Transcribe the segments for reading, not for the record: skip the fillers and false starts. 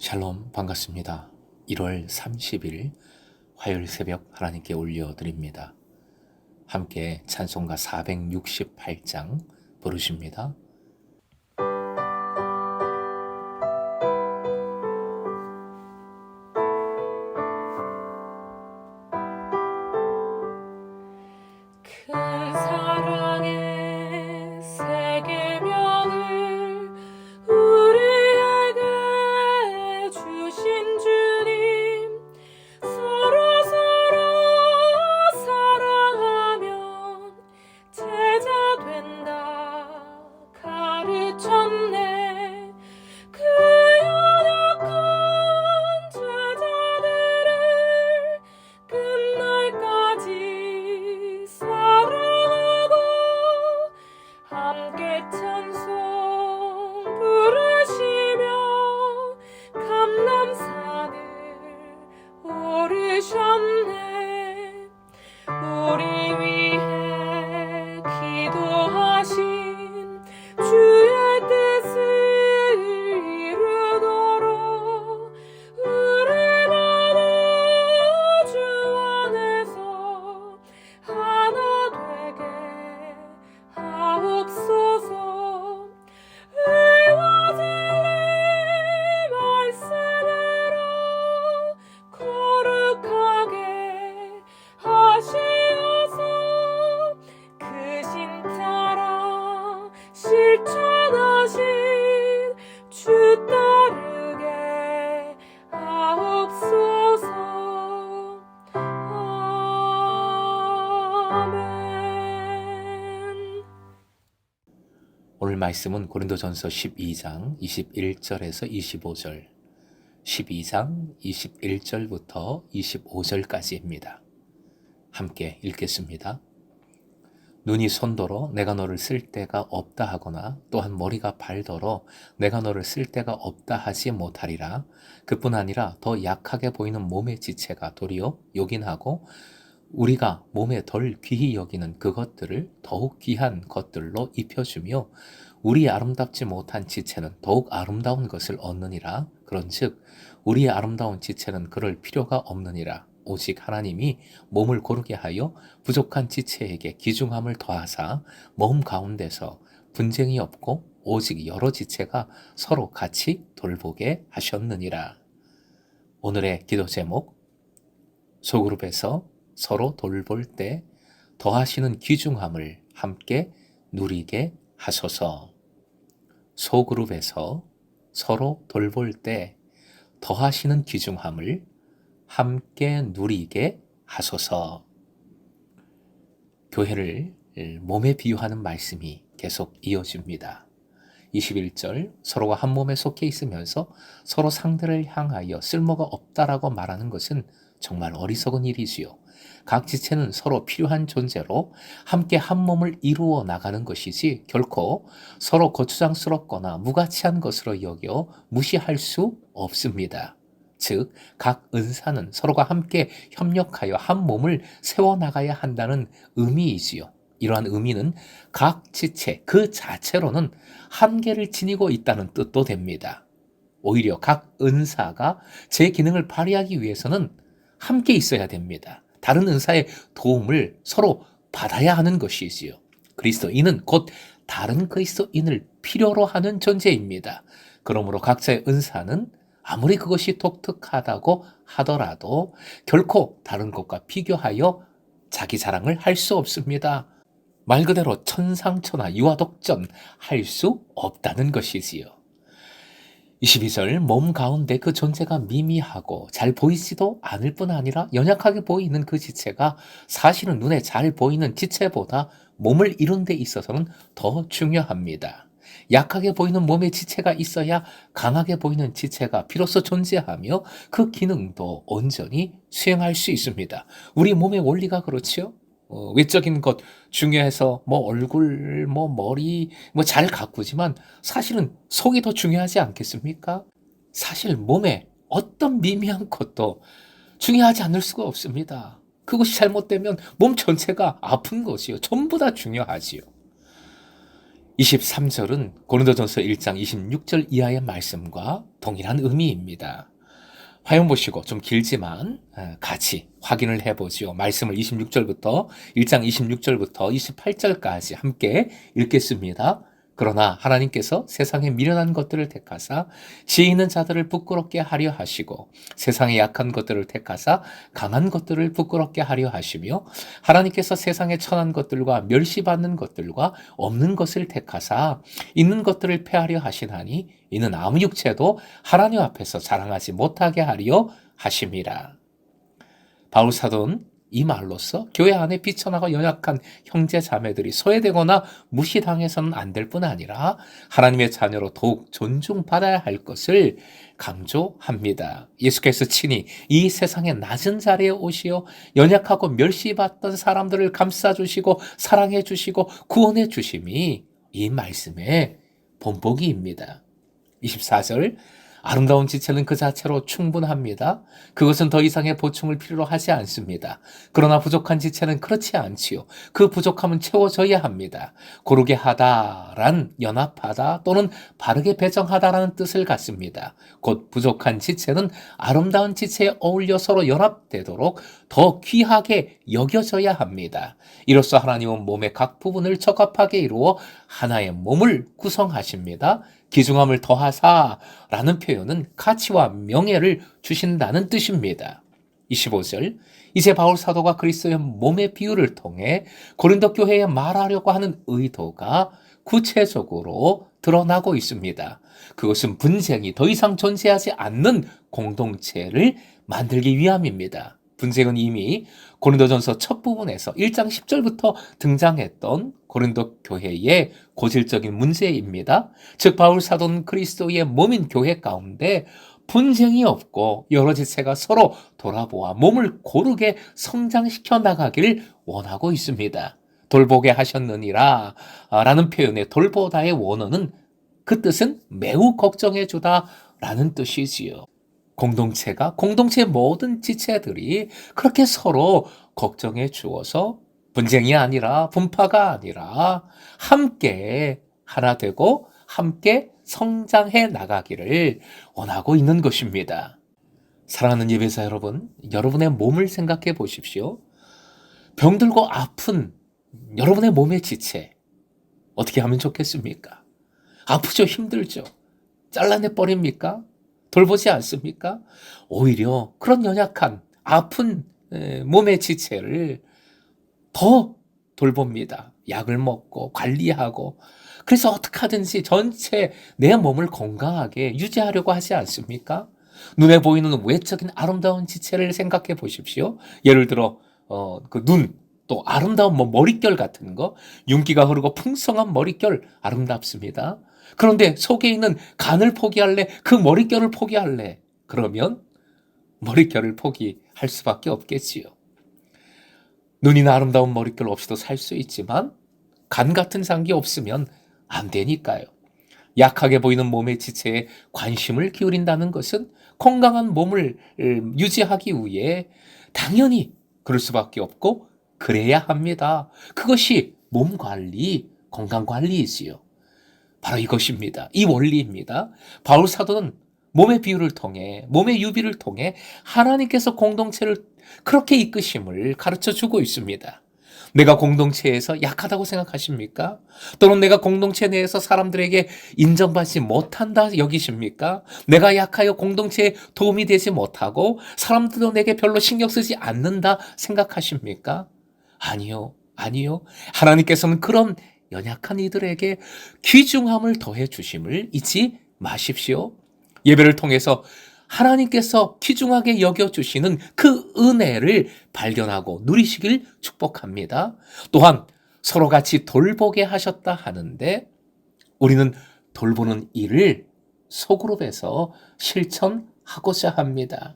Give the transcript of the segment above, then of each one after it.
샬롬 반갑습니다. 1월 30일 화요일 새벽 하나님께 올려드립니다. 함께 찬송가 468장 부르십니다. 큰 사랑의 세계명을 우리에게 주신 주님, 서로 사랑하면 제자 된다 가르쳤네. 그 연약한 제자들을 끝날까지 사랑하고 함께 찬송 부르시며 감람산을 오르셨네. 우리 위해 기도하신 주의 뜻을 이루도록 우리만을 주 안에서 하나 되게 하옵소서. 의와 진리 말씀으로 거룩하게 하시어서 그 신 따라 실천하신 주 따르게 하옵소서. 아멘. 오늘 말씀은 고린도전서 12장 21절에서 25절, 12장 21절부터 25절까지입니다. 함께 읽겠습니다. 눈이 손더러 내가 너를 쓸 데가 없다 하거나 또한 머리가 발더러 내가 너를 쓸 데가 없다 하지 못하리라. 그뿐 아니라 더 약하게 보이는 몸의 지체가 도리어 요긴하고 우리가 몸에 덜 귀히 여기는 그것들을 더욱 귀한 것들로 입혀주며 우리의 아름답지 못한 지체는 더욱 아름다운 것을 얻느니라. 그런즉 우리의 아름다운 지체는 그럴 필요가 없느니라. 오직 하나님이 몸을 고르게 하여 부족한 지체에게 귀중함을 더하사 몸 가운데서 분쟁이 없고 오직 여러 지체가 서로 같이 돌보게 하셨느니라. 오늘의 기도 제목, 소그룹에서 서로 돌볼 때 더하시는 귀중함을 함께 누리게 하소서. 소그룹에서 서로 돌볼 때 더하시는 귀중함을 함께 누리게 하소서. 교회를 몸에 비유하는 말씀이 계속 이어집니다. 21절, 서로가 한 몸에 속해 있으면서 서로 상대를 향하여 쓸모가 없다라고 말하는 것은 정말 어리석은 일이지요. 각 지체는 서로 필요한 존재로 함께 한 몸을 이루어 나가는 것이지 결코 서로 거추장스럽거나 무가치한 것으로 여겨 무시할 수 없습니다. 즉, 각 은사는 서로가 함께 협력하여 한 몸을 세워나가야 한다는 의미이지요. 이러한 의미는 각 지체 그 자체로는 한계를 지니고 있다는 뜻도 됩니다. 오히려 각 은사가 제 기능을 발휘하기 위해서는 함께 있어야 됩니다. 다른 은사의 도움을 서로 받아야 하는 것이지요. 그리스도인은 곧 다른 그리스도인을 필요로 하는 존재입니다. 그러므로 각자의 은사는 아무리 그것이 독특하다고 하더라도 결코 다른 것과 비교하여 자기 자랑을 할 수 없습니다. 말 그대로 천상천하 유아독전 할 수 없다는 것이지요. 22절, 몸 가운데 그 존재가 미미하고 잘 보이지도 않을 뿐 아니라 연약하게 보이는 그 지체가 사실은 눈에 잘 보이는 지체보다 몸을 이룬 데 있어서는 더 중요합니다. 약하게 보이는 몸의 지체가 있어야 강하게 보이는 지체가 비로소 존재하며 그 기능도 온전히 수행할 수 있습니다. 우리 몸의 원리가 그렇지요. 외적인 것 중요해서 얼굴, 머리 잘 가꾸지만 사실은 속이 더 중요하지 않겠습니까? 사실 몸에 어떤 미미한 것도 중요하지 않을 수가 없습니다. 그것이 잘못되면 몸 전체가 아픈 것이요. 전부 다 중요하지요. 23절은 고린도전서 1장 26절 이하의 말씀과 동일한 의미입니다. 화면 보시고 좀 길지만 같이 확인을 해보지요. 말씀을 26절부터 1장 26절부터 28절까지 함께 읽겠습니다. 그러나 하나님께서 세상에 미련한 것들을 택하사 지혜 있는 자들을 부끄럽게 하려 하시고 세상에 약한 것들을 택하사 강한 것들을 부끄럽게 하려 하시며 하나님께서 세상에 천한 것들과 멸시받는 것들과 없는 것을 택하사 있는 것들을 패하려 하시나니 이는 아무 육체도 하나님 앞에서 자랑하지 못하게 하려 하심이라. 바울 사도는 이 말로써 교회 안에 비천하고 연약한 형제 자매들이 소외되거나 무시당해서는 안 될 뿐 아니라 하나님의 자녀로 더욱 존중받아야 할 것을 강조합니다. 예수께서 친히 이 세상의 낮은 자리에 오시어 연약하고 멸시받던 사람들을 감싸주시고 사랑해주시고 구원해주심이 이 말씀의 본보기입니다. 24절 아름다운 지체는 그 자체로 충분합니다. 그것은 더 이상의 보충을 필요로 하지 않습니다. 그러나 부족한 지체는 그렇지 않지요. 그 부족함은 채워져야 합니다. 고르게 하다란 연합하다 또는 바르게 배정하다라는 뜻을 갖습니다. 곧 부족한 지체는 아름다운 지체에 어울려 서로 연합되도록 더 귀하게 여겨져야 합니다. 이로써 하나님은 몸의 각 부분을 적합하게 이루어 하나의 몸을 구성하십니다. 귀중함을 더하사라는 표현은 가치와 명예를 주신다는 뜻입니다. 25절 이제 바울 사도가 그리스도의 몸의 비유를 통해 고린도 교회에 말하려고 하는 의도가 구체적으로 드러나고 있습니다. 그것은 분쟁이 더 이상 존재하지 않는 공동체를 만들기 위함입니다. 분쟁은 이미 고린도전서 첫 부분에서 1장 10절부터 등장했던 고린도 교회의 고질적인 문제입니다. 즉 바울 사도는 그리스도의 몸인 교회 가운데 분쟁이 없고 여러 지체가 서로 돌아보아 몸을 고르게 성장시켜 나가기를 원하고 있습니다. 돌보게 하셨느니라 라는 표현의 돌보다의 원어는 그 뜻은 매우 걱정해 주다 라는 뜻이지요. 공동체의 모든 지체들이 그렇게 서로 걱정해 주어서 분쟁이 아니라 분파가 아니라 함께 하나 되고 함께 성장해 나가기를 원하고 있는 것입니다. 사랑하는 예배자 여러분, 여러분의 몸을 생각해 보십시오. 병들고 아픈 여러분의 몸의 지체 어떻게 하면 좋겠습니까? 아프죠? 힘들죠? 잘라내 버립니까? 돌보지 않습니까? 오히려 그런 연약한 아픈 몸의 지체를 더 돌봅니다. 약을 먹고 관리하고 그래서 어떻게 하든지 전체 내 몸을 건강하게 유지하려고 하지 않습니까? 눈에 보이는 외적인 아름다운 지체를 생각해 보십시오. 예를 들어 그 눈, 또 아름다운 머릿결 같은 거, 윤기가 흐르고 풍성한 머릿결 아름답습니다. 그런데 속에 있는 간을 포기할래? 그 머릿결을 포기할래? 그러면 머릿결을 포기할 수밖에 없겠지요. 눈이나 아름다운 머릿결 없이도 살 수 있지만 간 같은 장기 없으면 안 되니까요. 약하게 보이는 몸의 지체에 관심을 기울인다는 것은 건강한 몸을 유지하기 위해 당연히 그럴 수밖에 없고 그래야 합니다. 그것이 몸 관리, 건강 관리이지요. 바로 이것입니다. 이 원리입니다. 바울 사도는 몸의 비유를 통해, 몸의 유비를 통해 하나님께서 공동체를 그렇게 이끄심을 가르쳐 주고 있습니다. 내가 공동체에서 약하다고 생각하십니까? 또는 내가 공동체 내에서 사람들에게 인정받지 못한다 여기십니까? 내가 약하여 공동체에 도움이 되지 못하고 사람들도 내게 별로 신경 쓰지 않는다 생각하십니까? 아니요. 하나님께서는 그런 연약한 이들에게 귀중함을 더해 주심을 잊지 마십시오. 예배를 통해서 하나님께서 귀중하게 여겨주시는 그 은혜를 발견하고 누리시길 축복합니다. 또한 서로 같이 돌보게 하셨다 하는데 우리는 돌보는 일을 소그룹에서 실천하고자 합니다.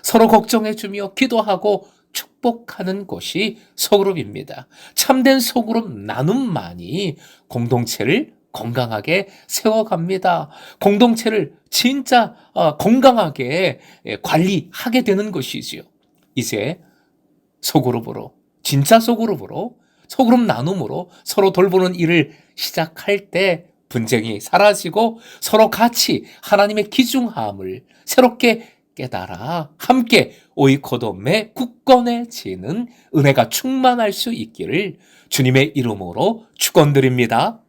서로 걱정해주며 기도하고 축복하는 곳이 소그룹입니다. 참된 소그룹 나눔만이 공동체를 건강하게 세워갑니다. 공동체를 진짜 건강하게 관리하게 되는 것이지요. 이제 소그룹으로, 진짜 소그룹으로 소그룹 나눔으로 서로 돌보는 일을 시작할 때 분쟁이 사라지고 서로 같이 하나님의 귀중함을 새롭게 깨달아 함께 오이코돔에 굳건해지는 은혜가 충만할 수 있기를 주님의 이름으로 축원드립니다.